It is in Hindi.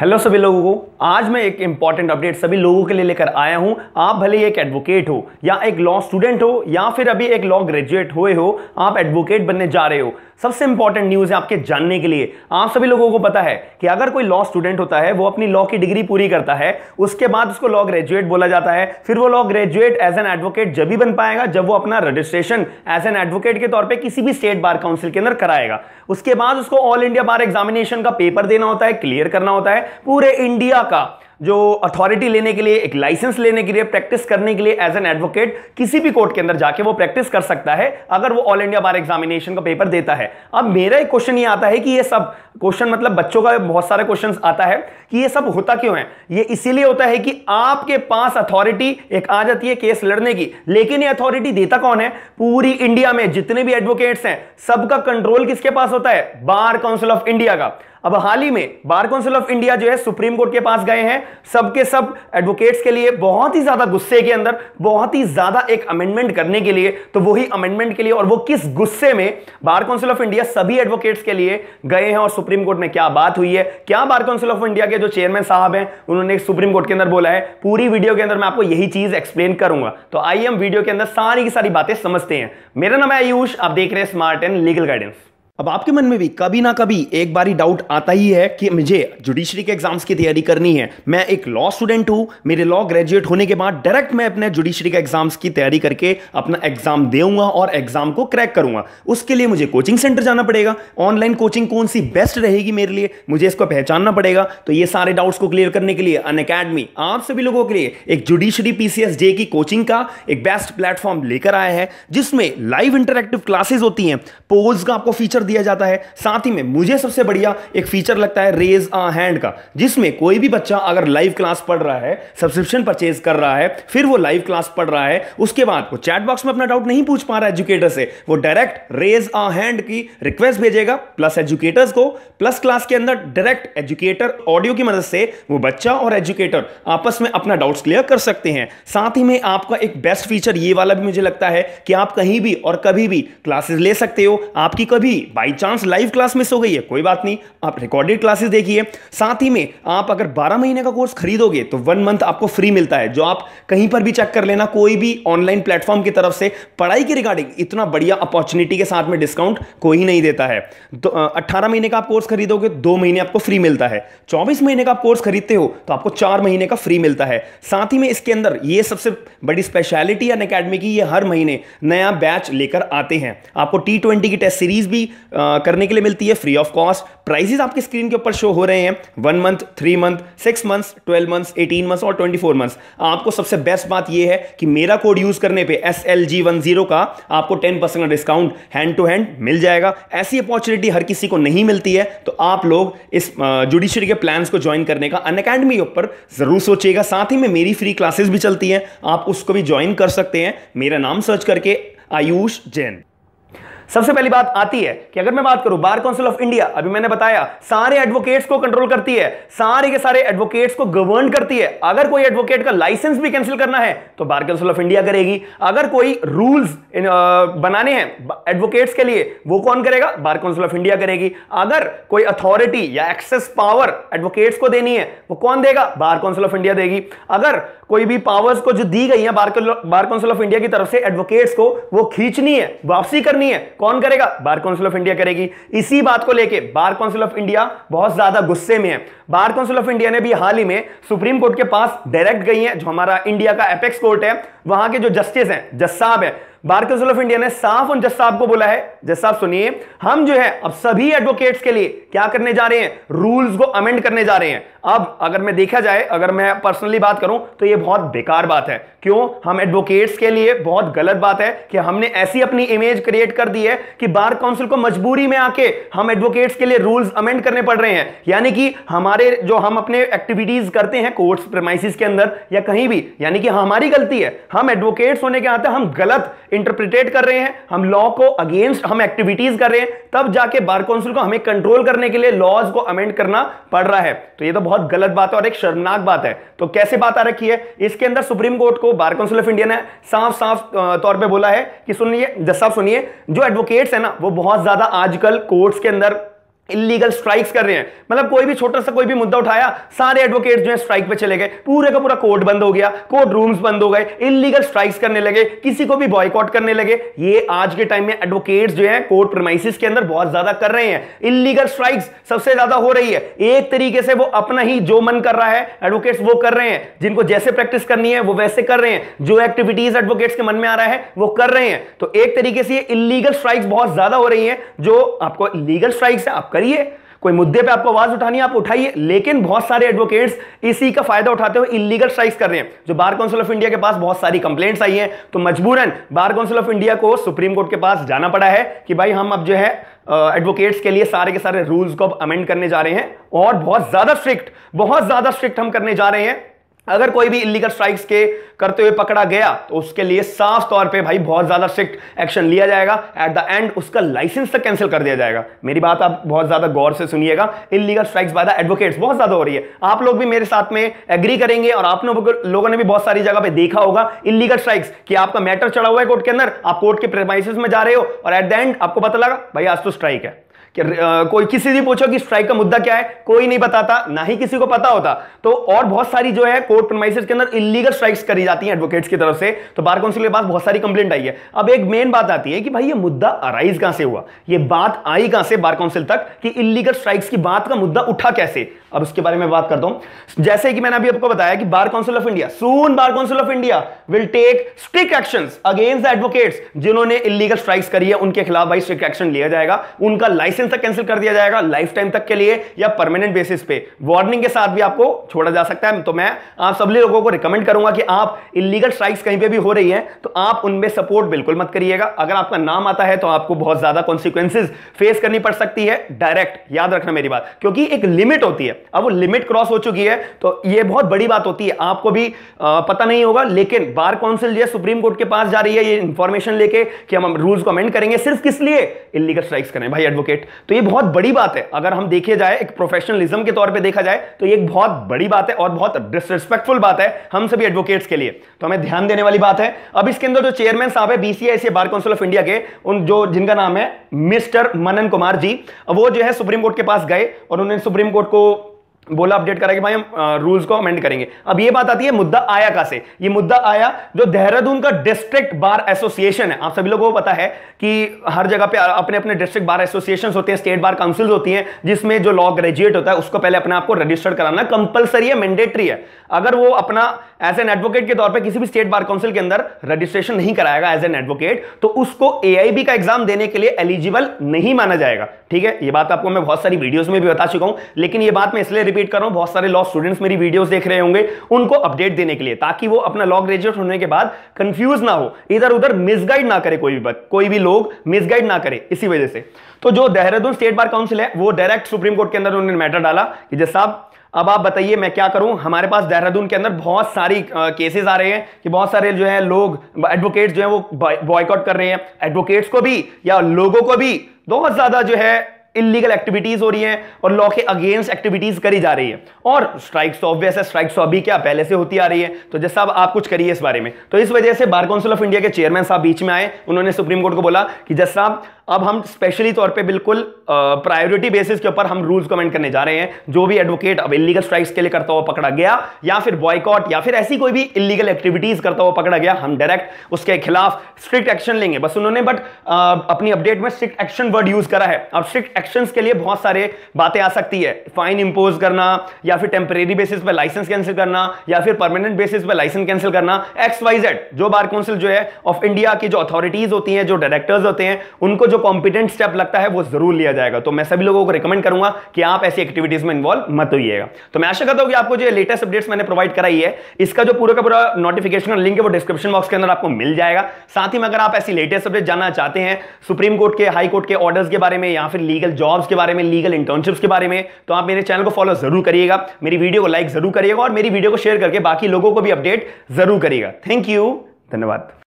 हेलो सभी लोगों को, आज मैं एक इंपॉर्टेंट अपडेट सभी लोगों के लिए लेकर आया हूं। आप भले ही एक एडवोकेट हो या एक लॉ स्टूडेंट हो या फिर अभी एक लॉ ग्रेजुएट हुए हो, आप एडवोकेट बनने जा रहे हो। सबसे इंपॉर्टेंट न्यूज है आपके जानने के लिए। आप सभी लोगों को पता है कि अगर कोई लॉ स्टूडेंट होता है, वो अपनी लॉ की डिग्री पूरी करता है, उसके बाद उसको लॉ ग्रेजुएट बोला जाता है। फिर वो law graduate as an advocate जब भी बन पाएगा जब वो अपना रजिस्ट्रेशन एज एन एडवोकेट के तौर पे किसी भी स्टेट बार काउंसिल के अंदर कराएगा। उसके बाद उसको ऑल इंडिया बार एग्जामिनेशन का पेपर देना होता है, क्लियर करना होता है। पूरे इंडिया का जो अथॉरिटी लेने के लिए, एक लाइसेंस लेने के लिए, प्रैक्टिस करने के लिए एज एन एडवोकेट किसी भी कोर्ट के अंदर जाके वो प्रैक्टिस कर सकता है अगर वो ऑल इंडिया बार एग्जामिनेशन का पेपर देता है। अब मेरा एक क्वेश्चन ये आता है कि ये सब क्वेश्चन, मतलब बच्चों का बहुत सारे क्वेश्चन आता है कि ये सब होता क्यों है। ये इसीलिए होता है कि आपके पास अथॉरिटी एक आ जाती है केस लड़ने की, लेकिन ये अथॉरिटी देता कौन है? पूरी इंडिया में जितने भी एडवोकेट्स हैं सबका कंट्रोल किसके पास होता है? बार काउंसिल ऑफ इंडिया का। अब हाल ही में बार काउंसिल ऑफ इंडिया जो है सुप्रीम कोर्ट के पास गए हैं सबके सब एडवोकेट्स के लिए बहुत ही ज्यादा गुस्से के अंदर, बहुत ही ज्यादा एक अमेंडमेंट करने के लिए। तो वही अमेंडमेंट के लिए, और वो किस गुस्से में बार काउंसिल ऑफ इंडिया सभी एडवोकेट्स के लिए गए हैं और सुप्रीम कोर्ट में क्या बात हुई है, क्या बार काउंसिल ऑफ इंडिया के जो चेयरमैन साहब हैं उन्होंने सुप्रीम कोर्ट के अंदर बोला है, पूरी वीडियो के अंदर मैं आपको यही चीज एक्सप्लेन करूंगा। तो आइए हम वीडियो के अंदर सारी की सारी बातें समझते हैं। मेरा नाम है आयुष, आप देख रहे हैं स्मार्ट एंड लीगल गाइडेंस। अब आपके मन में भी कभी ना कभी एक बारी डाउट आता ही है कि मुझे जुडिशरी के एग्जाम्स की तैयारी करनी है। मैं एक लॉ स्टूडेंट हूं, मेरे लॉ ग्रेजुएट होने के बाद डायरेक्ट मैं अपने जुडिशरी के एग्जाम्स की तैयारी करके अपना एग्जाम दूंगा और एग्जाम को क्रैक करूंगा। उसके लिए मुझे कोचिंग सेंटर जाना पड़ेगा। ऑनलाइन कोचिंग कौन सी बेस्ट रहेगी मेरे लिए, मुझे इसको पहचानना पड़ेगा। तो ये सारे डाउट्स को क्लियर करने के लिए अनअकैडमी आप सभी लोगों के लिए एक जुडिशरी पीसीएस जे की कोचिंग का एक बेस्ट प्लेटफॉर्म लेकर आया है, जिसमें लाइव इंटरैक्टिव क्लासेस होती हैं, पोज का आपको फीचर दिया जाता है। साथ ही में मुझे सबसे बढ़िया एक फीचर लगता है रेज अ हैंड का, जिसमें कोई भी बच्चा अगर लाइव क्लास पढ़ रहा है, सब्सक्रिप्शन परचेज कर रहा है, फिर वो लाइव क्लास पढ़ रहा है, उसके बाद वो चैट बॉक्स में अपना डाउट नहीं पूछ पा रहा है एजुकेटर से, वो डायरेक्ट रेज अ हैंड की रिक्वेस्ट भेजेगा प्लस एजुकेटर्स को, प्लस क्लास के अंदर डायरेक्ट एजुकेटर ऑडियो की मदद से वो बच्चा और एजुकेटर आपस में अपना डाउट्स क्लियर कर सकते हैं। साथ ही में आपका एक बेस्ट फीचर ये वाला भी मुझे लगता है कि आप कहीं भी और कभी भी क्लासेस ले सकते हो। आपकी कभी by chance live class miss हो गई है, कोई बात नहीं, आप रिकॉर्डेड क्लासेस देखिए। साथ ही में आप अगर 12 महीने का कोर्स खरीदोगे तो 1 मंथ आपको फ्री मिलता है, जो आप कहीं पर भी चेक कर लेना, कोई भी ऑनलाइन प्लेटफॉर्म की तरफ से पढ़ाई के रिगार्डिंग इतना बढ़िया अपॉर्चुनिटी के साथ में डिस्काउंट कोई नहीं देता है। तो 18 महीने का आप कोर्स खरीदोगे 2 महीने आपको फ्री मिलता है। 24 महीने का आप कोर्स खरीदते हो तो आपको 4 महीने का फ्री मिलता है। साथ ही में इसके अंदर ये सबसे बड़ी स्पेशलिटी है अनअकैडमी की, ये हर महीने नया बैच लेकर आते हैं। आपको T20 की टेस्ट सीरीज भी करने के लिए मिलती है फ्री ऑफ कॉस्ट। प्राइसेस आपकी स्क्रीन के ऊपर शो हो रहे हैं, 1 month, 3 month, 6 months, 12 months, 18 months और 24 मंथ्स। आपको सबसे बेस्ट बात यह है कि मेरा कोड यूज करने पे SLG10 का आपको 10% का डिस्काउंट हैंड टू हैंड मिल जाएगा। ऐसी अपॉर्चुनिटी हर किसी को नहीं मिलती है, तो आप लोग इस जुडिशरी के प्लान्स को ज्वाइन करने का अनअकैडमी के ऊपर जरूर सोचिएगा। साथ ही में मेरी फ्री क्लासेस भी चलती हैं, आप उसको भी ज्वाइन कर सकते हैं, मेरा नाम सर्च करके आयुष जैन। सबसे पहली बात आती है कि अगर मैं बात करूं बार काउंसिल ऑफ इंडिया, अभी मैंने बताया सारे एडवोकेट्स को कंट्रोल करती है, सारे के सारे एडवोकेट्स को गवर्न करती है। अगर कोई एडवोकेट का लाइसेंस भी कैंसिल करना है तो बार काउंसिल ऑफ इंडिया करेगी। अगर कोई रूल्स बनाने हैं एडवोकेट्स के लिए, वो कौन करेगा? बार काउंसिल ऑफ इंडिया करेगी। अगर कोई अथॉरिटी या एक्सेस पावर एडवोकेट्स को देनी है, वो कौन देगा? बार काउंसिल ऑफ इंडिया देगी। अगर कोई भी पावर्स को जो दी गई है बार काउंसिल ऑफ इंडिया की तरफ से एडवोकेट्स को, वो खींचनी है, वापसी करनी है, कौन करेगा? बार काउंसिल ऑफ इंडिया करेगी। इसी बात को लेके बार काउंसिल ऑफ इंडिया बहुत ज्यादा गुस्से में है। बार काउंसिल ऑफ इंडिया ने भी हाल ही में सुप्रीम कोर्ट के पास डायरेक्ट गई है, जो हमारा इंडिया का एपेक्स कोर्ट है, वहां के जो जस्टिस हैं, जज साहब है, बार काउंसिल ऑफ इंडिया ने साफ उन जज साहब को बोला है, जज साहब सुनिए, हम जो है अब सभी एडवोकेट्स के लिए क्या करने जा रहे हैं? रूल्स को अमेंड करने जा रहे हैं। अब अगर मैं देखा जाए, अगर मैं पर्सनली बात करूं तो यह बहुत बेकार बात है। क्यों? हम एडवोकेट्स के लिए बहुत गलत बात है कि हमने ऐसी अपनी इमेज क्रिएट कर दी है कि बार काउंसिल को मजबूरी में आके हम एडवोकेट्स के लिए रूल्स अमेंड करने पड़ रहे हैं। यानी कि हमारे जो हम अपने एक्टिविटीज करते हैं कोर्ट्स प्रेमाइसिस के अंदर या कहीं भी, यानी कि हमारी गलती है। हम एडवोकेट्स होने के नाते हम गलत इंटरप्रिटेट कर रहे हैं, हम लॉ को अगेंस्ट हम एक्टिविटीज कर रहे हैं, तब जाके बार काउंसिल को हमें कंट्रोल करने के लिए लॉज को अमेंड करना पड़ रहा है। तो ये तो बहुत गलत बात है और एक शर्मनाक बात है। तो कैसे बात आ रखी है? इसके अंदर सुप्रीम कोर्ट को बार काउंसिल ऑफ इंडिया ने साफ साफ तौर पे बोला है कि सुनिए जज साहब, सुनिए, जो एडवोकेट्स है ना, वो बहुत ज्यादा आजकल कोर्ट्स के अंदर इलीगल स्ट्राइक्स कर रहे हैं, मतलब कोई भी छोटा सा कोई भी मुद्दा उठाया, सारे एडवोकेट जो है स्ट्राइक पे चले गए, पूरे का पूरा कोर्ट बंद हो गया, कोर्ट रूम्स बंद हो गए, इलीगल स्ट्राइक्स करने लगे, किसी को भी बॉयकॉट करने लगे। ये आज के टाइम में एडवोकेट्स जो है कोर्ट प्रीमाइसेस के अंदर बहुत ज्यादा कर रहे हैं। इलीगल स्ट्राइक्स सबसे ज्यादा हो रही है। एक तरीके से वो अपना ही जो मन कर रहा है एडवोकेट्स वो कर रहे हैं, जिनको जैसे प्रैक्टिस करनी है वो वैसे कर रहे हैं, जो एक्टिविटीज एडवोकेट्स के मन में आ रहा है वो कर रहे हैं। तो एक तरीके से इलीगल स्ट्राइक्स बहुत ज्यादा हो रही है। जो आपको लीगल स्ट्राइक्स है आप करिए, कोई मुद्दे पे आपको आवाज उठानी है आप उठाइए, लेकिन बहुत सारे एडवोकेट्स इसी का फायदा उठाते हुए इलीगल स्ट्राइक्स कर रहे हैं। जो बार काउंसिल ऑफ इंडिया के पास बहुत सारी कंप्लेंट्स आई हैं, तो मजबूरन बार काउंसिल ऑफ इंडिया को सुप्रीम कोर्ट के पास जाना पड़ा है कि भाई हम अब जो है एडवोकेट्स के लिए सारे के सारे रूल्स को अमेंड करने जा रहे हैं और बहुत ज्यादा स्ट्रिक्ट हम करने जा रहे हैं। अगर कोई भी इलीगल स्ट्राइक्स के करते हुए पकड़ा गया तो उसके लिए साफ तौर पे भाई बहुत ज्यादा स्ट्रिक्ट एक्शन लिया जाएगा। एट द एंड उसका लाइसेंस तक कैंसिल कर दिया जाएगा। मेरी बात आप बहुत ज्यादा गौर से सुनिएगा। Illegal strikes by the advocates बहुत ज्यादा हो रही है। आप लोग भी मेरे साथ में एग्री करेंगे और आप लोगों ने भी बहुत सारी जगह पे देखा होगा इलीगल स्ट्राइक्स कि आपका मैटर चढ़ा हुआ है कोर्ट के अंदर, आप कोर्ट के प्रेमाइसेस में जा रहे हो और एट द एंड आपको पता लगा भाई आज तो स्ट्राइक है। कि कोई किसी भी पूछो कि स्ट्राइक का मुद्दा क्या है, कोई नहीं बताता, ना ही किसी को पता होता। तो और बहुत सारी जो है कोर्ट प्रीमाइसेस के अंदर इलीगल स्ट्राइक्स करी जाती हैं एडवोकेट्स की तरफ से। तो बार काउंसिल के पास बहुत सारी कंप्लेंट आई है। अब एक मेन बात आती है कि भाई ये मुद्दा अराइज कहां से हुआ, ये बात आई कहां से बार काउंसिल तक कि इलीगल स्ट्राइक्स की बात का मुद्दा उठा कैसे। अब उसके बारे में बात करता हूं। जैसे कि मैंने अभी आपको बताया कि bar council of India soon bar council of India will take strict actions against the advocates जिन्होंने इलीगल स्ट्राइक्स करी है। उनके खिलाफ भाई स्ट्रिक्ट एक्शन लिया जाएगा, उनका लाइसेंस तक कैंसिल कर दिया जाएगा लाइफ टाइम तक के लिए या परमानेंट बेसिस पे। वार्निंग के साथ भी आपको छोड़ा जा सकता है। तो मैं आप सभी लोगों को रिकमेंड करूंगा कि आप इलीगल स्ट्राइक्स कहीं पे भी हो रही है तो आप उनमें सपोर्ट बिल्कुल मत करिएगा। अगर आपका नाम आता है तो आपको बहुत ज्यादा कॉन्सिक्वेंसेस फेस करनी पड़ सकती है डायरेक्ट, याद रखना मेरी बात, क्योंकि एक लिमिट होती है। अब वो लिमिट क्रॉस हो चुकी है तो ये बहुत बड़ी बात होती है। आपको भी पता नहीं होगा, लेकिन बार काउंसिल जो सुप्रीम कोर्ट के पास जा रही है ये इंफॉर्मेशन लेके कि हम रूल्स को अमेंड करेंगे, सिर्फ किस लिए, इलीगल स्ट्राइक्स करें भाई एडवोकेट। तो ये बहुत बड़ी बात है। अगर हम देखे जाए एक प्रोफेशनलिज्म के तौर पे देखा जाए तो ये एक बहुत बड़ी बात है और बहुत डिसरिस्पेक्टफुल बात है हम सभी एडवोकेट्स के लिए। तो हमें ध्यान देने वाली बात है। अब इसके अंदर जो चेयरमैन साहब है बीसीआईसीए बार काउंसिल ऑफ इंडिया के, उन जो जिनका नाम है मिस्टर मनन कुमार जी, वो जो है सुप्रीम कोर्ट के पास गए और उन्होंने सुप्रीम कोर्ट को बोला, अपडेट करा कि भाई हम रूल्स को अमेंड करेंगे। अब ये बात आती है मुद्दा आया कहां से। ये मुद्दा आया जो देहरादून का डिस्ट्रिक्ट बार एसोसिएशन है। आप सभी लोगों को पता है कि हर जगह पे अपने अपने डिस्ट्रिक्ट बार एसोसिएशंस होते हैं, स्टेट बार काउंसिल्स होती हैं, जिसमें जो लॉ ग्रेजुएट होता है उसको पहले अपने आप को रजिस्टर्ड कराना कंपलसरी है, मैंडेटरी है। अगर वो अपना एज एन एडवोकेट के तौर पे किसी भी स्टेट बार काउंसिल के अंदर रजिस्ट्रेशन नहीं कराएगा एज एन एडवोकेट तो उसको एआईबी का एग्जाम देने के लिए एलिजिबल नहीं माना जाएगा। ठीक है, ये बात आपको मैं बहुत सारी वीडियोस में भी बता चुका हूं, लेकिन ये बात मैं इसलिए रिपीट कर रहा हूं, बहुत सारे लॉ स्टूडेंट्स मेरी वीडियोस देख रहे होंगे, उनको अपडेट देने के लिए, ताकि वो अपना लॉ ग्रेजुएट होने के बाद कंफ्यूज ना हो, इधर उधर मिसगाइड ना करे, कोई भी लोग मिसगाइड ना करे इसी वजह से। तो जो देहरादून स्टेट बार काउंसिल है वो डायरेक्ट सुप्रीम कोर्ट के अंदर उन्होंने मैटर डाला कि जैसे साहब अब आप बताइए मैं क्या करूं। हमारे पास देहरादून के अंदर बहुत सारी केसेस आ रहे हैं कि बहुत सारे जो है लोग एडवोकेट्स जो है वो बॉयकॉट कर रहे हैं, एडवोकेट्स को भी या लोगों को भी बहुत ज्यादा जो है इलीगल एक्टिविटीज हो रही हैं और लॉ के अगेंस्ट एक्टिविटीज करी जा रही है। और स्ट्राइक्स तो ऑब्वियस है, स्ट्राइक्स तो अभी क्या पहले से होती आ रही है। तो जैसा आप कुछ करिए इस बारे में। तो इस वजह से बार काउंसिल ऑफ इंडिया के चेयरमैन साहब बीच में आए, उन्होंने सुप्रीम कोर्ट को बोला कि जज साहब अब हम स्पेशली तौर पे बिल्कुल प्रायोरिटी बेसिस के ऊपर हम रूल्स कमेंट करने जा रहे हैं। जो भी एडवोकेट अब इलीगल स्ट्राइक्स के लिए करता हुआ पकड़ा गया या फिर बॉयकॉट या फिर ऐसी कोई भी इलीगल एक्टिविटीज करता हुआ पकड़ा गया, हम डायरेक्ट उसके खिलाफ स्ट्रिक्ट एक्शन लेंगे। बस उन्होंने अपनी अपडेट में स्ट्रिक्ट एक्शन वर्ड यूज करा है। अब स्ट्रिक्ट एक्शंस के लिए बहुत सारे बातें आ सकती है, फाइन इंपोज करना या फिर टेम्परेरी बेसिस पे लाइसेंस कैंसिल करना या फिर परमानेंट बेसिस पे लाइसेंस कैंसिल करना, XYZ। जो बार काउंसिल जो है ऑफ इंडिया की जो अथॉरिटीज होती हैं, जो डायरेक्टर्स होते हैं, उनको जो कॉम्पिटेंट स्टेप लगता है वो जरूर लिया जाएगा। तो मैं सभी लोगों को रिकमेंड करूंगा कि आप ऐसी एक्टिविटीज में इन्वॉल्व मत होइएगा। तो मैं आशा करता हूं कि आपको जो लेटेस्ट अपडेट्स मैंने प्रोवाइड कराई है, इसका जो पूरा का पूरा नोटिफिकेशन लिंक है वो डिस्क्रिप्शन बॉक्स के अंदर आपको मिल जाएगा। साथ ही में अगर आप ऐसी लेटेस्ट अपडेट जानना चाहते हैं सुप्रीम कोर्ट के, हाई कोर्ट के ऑर्डर्स के बारे में या फिर लीगल जॉब्स के बारे में, लीगल इंटर्नशिप्स के बारे में, तो आप मेरे चैनल को फॉलो जरूर करिएगा, मेरी वीडियो को लाइक जरूर करिएगा और मेरी वीडियो को शेयर करके बाकी लोगों को भी अपडेट जरूर करिएगा। थैंक यू, धन्यवाद।